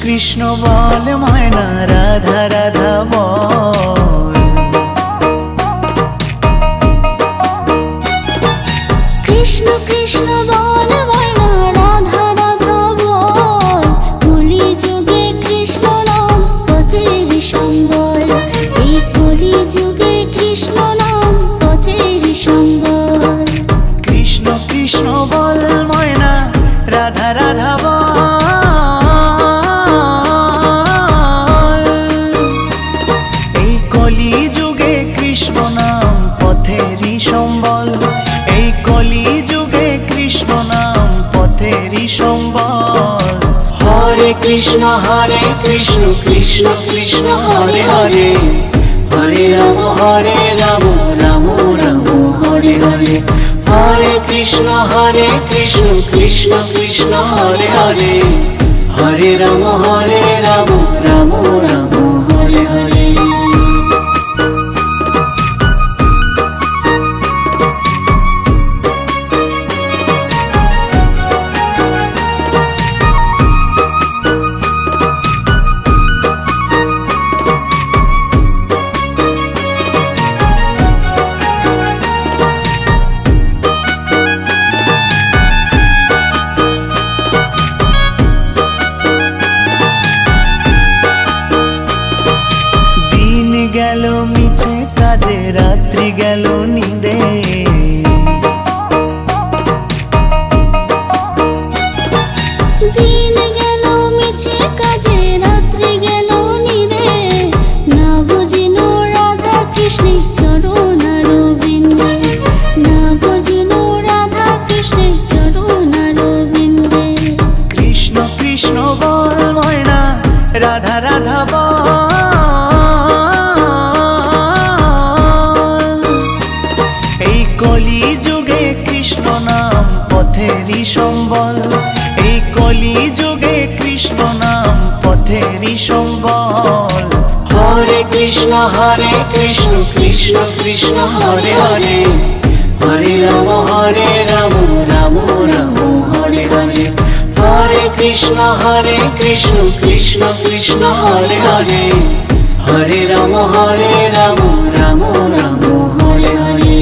কৃষ্ণ বল ময়না রাধা রাধা বল। কৃষ্ণ কৃষ্ণ বল ময়না রাধা রাধা বল। কলি যুগে কৃষ্ণ নাম পথের সম্বল। এই কলি যুগে কৃষ্ণ নাম পথের সম্বল। কৃষ্ণ কৃষ্ণ বল ময়না রাধা রাধা বল। এই কলি যুগে কৃষ্ণ নাম পথেরই সম্বল। এই কলি যুগে কৃষ্ণ নাম পথেরই সম্বল। হরে কৃষ্ণ কৃষ্ণ কৃষ্ণ হরে হরে। হরে রাম রাম রাম হরে হরে। হরে কৃষ্ণ কৃষ্ণ কৃষ্ণ হরে হরে। হরে রাম রাম রাম হরে হরে। গেল মিছে কাজে রাত্রি গেল নিদে। দিন গেল মিছে কাজে রাত্রি গেল নিদে। না বুঝিনো রাধা কৃষ্ণের চরণার বিন্দে। না বুঝিনো রাধা কৃষ্ণের চরণার বিন্দে। কৃষ্ণ কৃষ্ণ বল ময়না রাধা রাধা বল। এই কলি যুগে কৃষ্ণ নাম পথেরই সম্বল। এই কলি যুগে কৃষ্ণ নাম পথেরই সম্বল। হরে কৃষ্ণ কৃষ্ণ কৃষ্ণ হরে হরে। হরে রাম রাম রাম হরে হরে। হরে কৃষ্ণ কৃষ্ণ কৃষ্ণ হরে হরে। হরে রাম রাম রাম হরে হরে।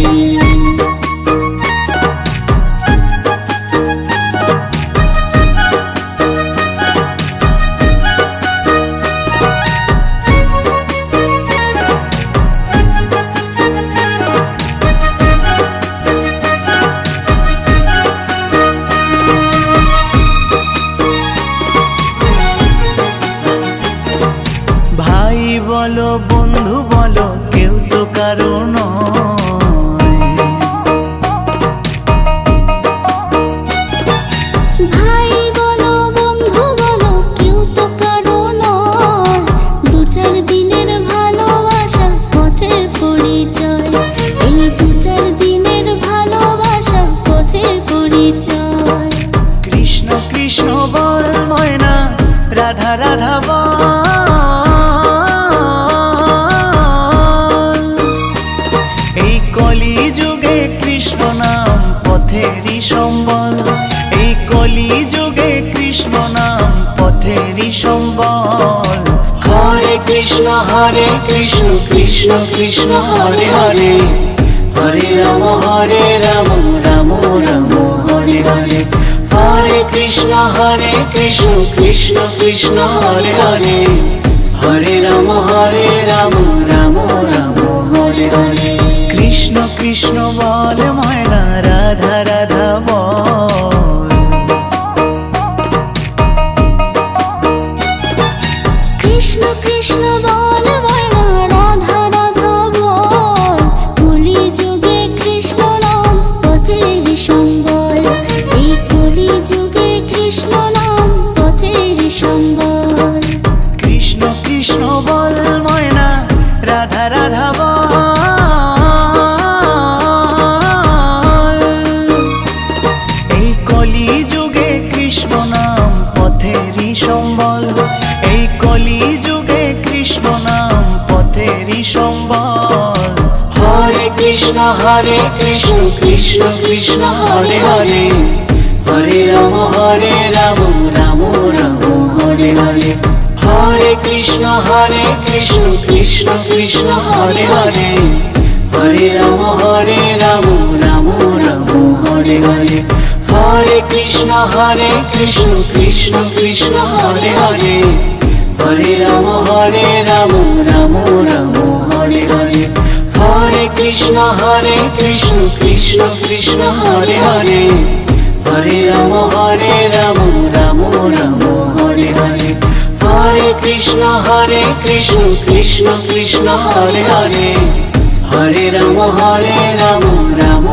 ভাই বলো বন্ধু বলো কেউ তো কারো নয়। ভাই বলো বন্ধু বলো কেউ তো কারো নয়। দু চার দিনের ভালোবাসা পথের পরিচয়। এই দু চার দিনের ভালোবাসা পথের পরিচয়। কৃষ্ণ কৃষ্ণ বল ময়না রাধা রাধা বল। এই কলি যুগে কৃষ্ণ নাম পথেরই সম্বল। এই কলি যুগে কৃষ্ণ নাম পথেরই সম্বল। হরে কৃষ্ণ কৃষ্ণ কৃষ্ণ হরে হরে। হরে রাম রাম রাম হরে হরে। হরে কৃষ্ণ কৃষ্ণ কৃষ্ণ হরে হরে। হরে রাম রাম রাম হরে হরে। কৃষ্ণ কৃষ্ণ বল ময়না রাধা রাধা বল। কৃষ্ণ কৃষ্ণ বল ময়না রাধা রাধা বল। কলি যুগে কৃষ্ণ নাম পথের সম্বল। এই কলি যুগে কৃষ্ণ নাম পথের সম্বল। কৃষ্ণ কৃষ্ণ বল ময়না রাধা রাধা বল। এই কলি যুগে কৃষ্ণ নাম পথেরই সম্বল। এই কলি যুগে কৃষ্ণ নাম পথেরই সম্বল। হরে কৃষ্ণ কৃষ্ণ কৃষ্ণ হরে হরে। হরে রাম রাম রাম হরে হরে হরে হরে কৃষ্ণ কৃষ্ণ কৃষ্ণ হরে হরে হরে রাম রাম রাম হরে হরে হরে কৃষ্ণ কৃষ্ণ কৃষ্ণ হরে হরে হরে রাম রাম রাম হরে হরে হরে কৃষ্ণ কৃষ্ণ কৃষ্ণ হরে হরে হরে রাম রাম রাম হরে হরে হরে কৃষ্ণ কৃষ্ণ কৃষ্ণ হরে হরে হরে রাম রাম রাম